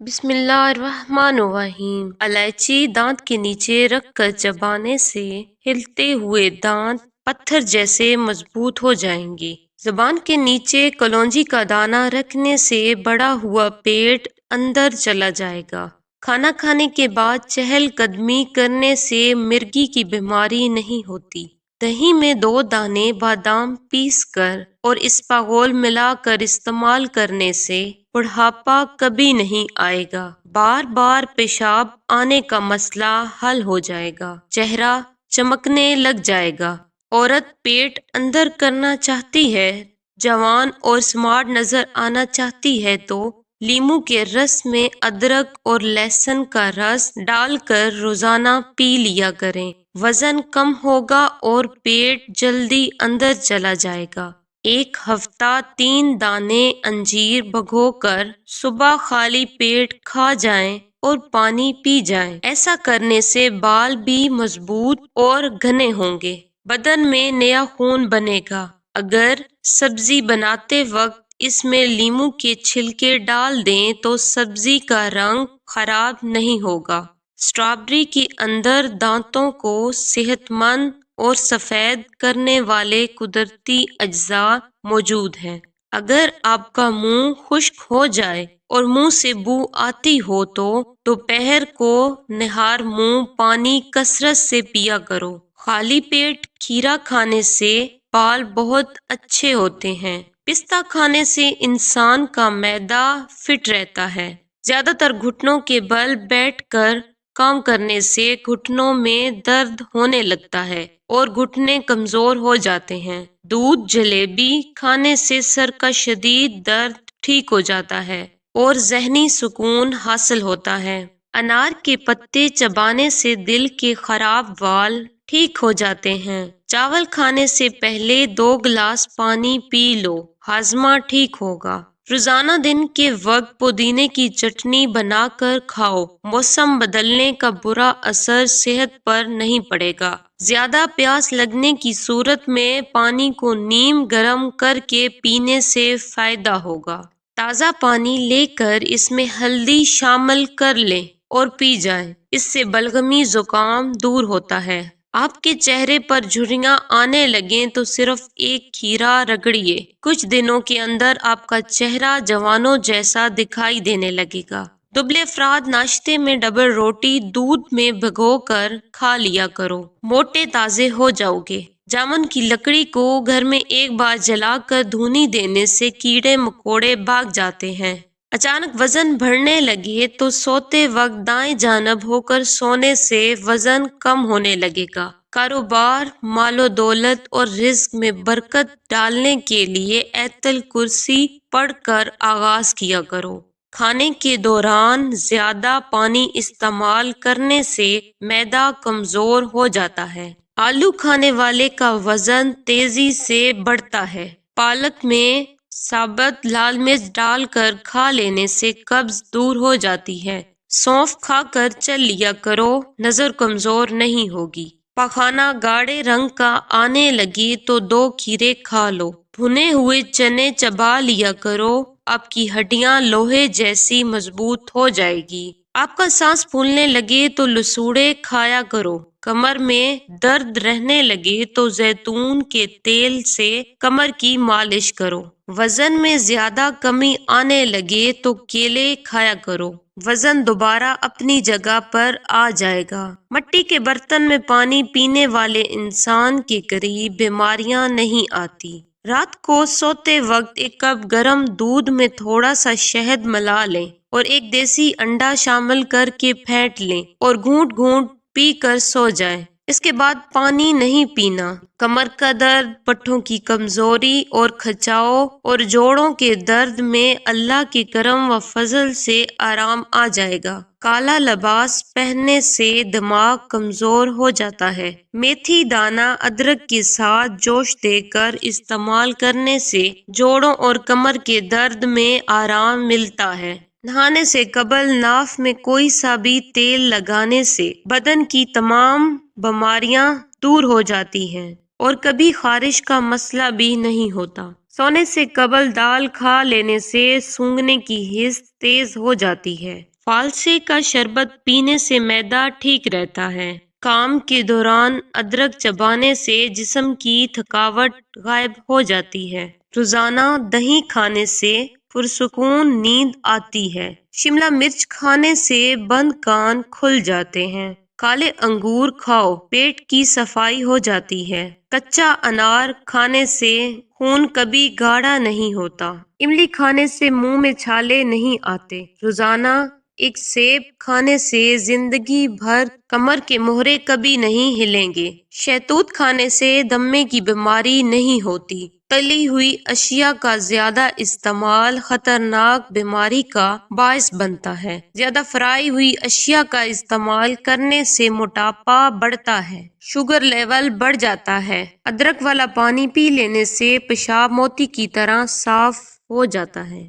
बिस्मिल्लाहिर्रहमानिर्रहीम। इलायची दांत के नीचे रखकर चबाने से हिलते हुए दांत पत्थर जैसे मजबूत हो जाएंगे। जबान के नीचे कलौंजी का दाना रखने से बड़ा हुआ पेट अंदर चला जाएगा। खाना खाने के बाद चहलकदमी करने से मिर्गी की बीमारी नहीं होती। दही में 2 दाने बादाम पीस कर और इसबगोल मिलाकर इस्तेमाल करने से बुढ़ापा कभी नहीं आएगा। बार बार पेशाब आने का मसला हल हो जाएगा। चेहरा चमकने लग जाएगा। औरत पेट अंदर करना चाहती है, जवान और स्मार्ट नजर आना चाहती है तो लीमू के रस में अदरक और लहसुन का रस डालकर रोजाना पी लिया करें। वजन कम होगा और पेट जल्दी अंदर चला जाएगा। एक हफ्ता 3 दाने अंजीर भिगोकर सुबह खाली पेट खा जाएं और पानी पी जाएं। ऐसा करने से बाल भी मजबूत और घने होंगे। बदन में नया खून बनेगा। अगर सब्जी बनाते वक्त इसमें लीमू के छिलके डाल दें तो सब्जी का रंग खराब नहीं होगा। स्ट्रॉबेरी के अंदर दांतों को सेहतमंद और सफेद करने वाले कुदरती अज्जा मौजूद हैं। अगर आपका मुंह खुश्क हो जाए और मुंह से बू आती हो तो दोपहर को निहार मुंह पानी कसरत से पिया करो। खाली पेट खीरा खाने से बाल बहुत अच्छे होते हैं। पिस्ता खाने से इंसान का मैदा फिट रहता है। ज्यादातर घुटनों के बल बैठकर काम करने से घुटनों में दर्द होने लगता है और घुटने कमजोर हो जाते हैं। दूध जलेबी खाने से सर का शदीद दर्द ठीक हो जाता है और जहनी सुकून हासिल होता है। अनार के पत्ते चबाने से दिल के खराब वाल ठीक हो जाते हैं। चावल खाने से पहले 2 गिलास पानी पी लो, हाजमा ठीक होगा। रोजाना दिन के वक्त पुदीने की चटनी बनाकर खाओ। मौसम बदलने का बुरा असर सेहत पर नहीं पड़ेगा। ज्यादा प्यास लगने की सूरत में पानी को नीम गर्म करके पीने से फायदा होगा। ताज़ा पानी लेकर इसमें हल्दी शामिल कर लें और पी जाएं। इससे बलगमी जुकाम दूर होता है। आपके चेहरे पर झुर्रियां आने लगें तो सिर्फ एक खीरा रगड़िए। कुछ दिनों के अंदर आपका चेहरा जवानों जैसा दिखाई देने लगेगा। दुबले अफराद नाश्ते में डबल रोटी दूध में भिगोकर खा लिया करो, मोटे ताजे हो जाओगे। जामुन की लकड़ी को घर में एक बार जलाकर धुनी देने से कीड़े मकोड़े भाग जाते हैं। अचानक वजन बढ़ने लगे तो सोते वक्त दाएं जानब होकर सोने से वजन कम होने लगेगा। कारोबार, मालो दौलत और रिज्क में बरकत डालने के लिए ऐतल कुर्सी पढ़कर आगाज किया करो। खाने के दौरान ज्यादा पानी इस्तेमाल करने से मैदा कमजोर हो जाता है। आलू खाने वाले का वजन तेजी से बढ़ता है। पालक में साबुत लाल मिर्च डालकर खा लेने से कब्ज दूर हो जाती है। सौंफ खाकर चल लिया करो, नजर कमजोर नहीं होगी। पखाना गाढ़े रंग का आने लगे तो 2 खीरे खा लो। भुने हुए चने चबा लिया करो, आपकी हड्डियां लोहे जैसी मजबूत हो जाएगी। आपका सांस फूलने लगे तो लसूड़े खाया करो। कमर में दर्द रहने लगे तो जैतून के तेल से कमर की मालिश करो। वजन में ज्यादा कमी आने लगे तो केले खाया करो, वजन दोबारा अपनी जगह पर आ जाएगा। मिट्टी के बर्तन में पानी पीने वाले इंसान के करीब बीमारियां नहीं आती। रात को सोते वक्त 1 कप गर्म दूध में थोड़ा सा शहद मिला लें और एक देसी अंडा शामिल करके फेंट लें और घूंट घूंट पी कर सो जाएं। इसके बाद पानी नहीं पीना। कमर का दर्द, पट्टों की कमजोरी और खिंचाव और जोड़ों के दर्द में अल्लाह के करम व फजल से आराम आ जाएगा। काला लिबास पहनने से दिमाग कमजोर हो जाता है। मेथी दाना अदरक के साथ जोश देकर इस्तेमाल करने से जोड़ों और कमर के दर्द में आराम मिलता है। नहाने से कबल नाफ में कोई सा भी तेल लगाने से बदन की तमाम बीमारियां दूर हो जाती हैं और कभी खारिश का मसला भी नहीं होता। सोने से कबल दाल खा लेने से सूंघने की हिस्स तेज हो जाती है। فالسے کا شربت پینے سے معدہ ٹھیک رہتا ہے۔ کام کے دوران ادرک چبانے سے جسم کی تھکاوٹ غائب ہو جاتی ہے۔ روزانہ دہی کھانے سے پرسکون نیند آتی ہے۔ شملہ مرچ کھانے سے بند کان کھل جاتے ہیں۔ کالے انگور کھاؤ، پیٹ کی صفائی ہو جاتی ہے۔ کچا انار کھانے سے خون کبھی گاڑھا نہیں ہوتا۔ املی کھانے سے منہ میں چھالے نہیں آتے۔ روزانہ ایک سیب کھانے سے زندگی بھر کمر کے مہرے کبھی نہیں ہلیں گے۔ شہتوت کھانے سے دمے کی بیماری نہیں ہوتی۔ تلی ہوئی اشیاء کا زیادہ استعمال خطرناک بیماری کا باعث بنتا ہے۔ زیادہ فرائی ہوئی اشیاء کا استعمال کرنے سے موٹاپا بڑھتا ہے، شوگر لیول بڑھ جاتا ہے۔ ادرک والا پانی پی لینے سے پیشاب موتی کی طرح صاف ہو جاتا ہے۔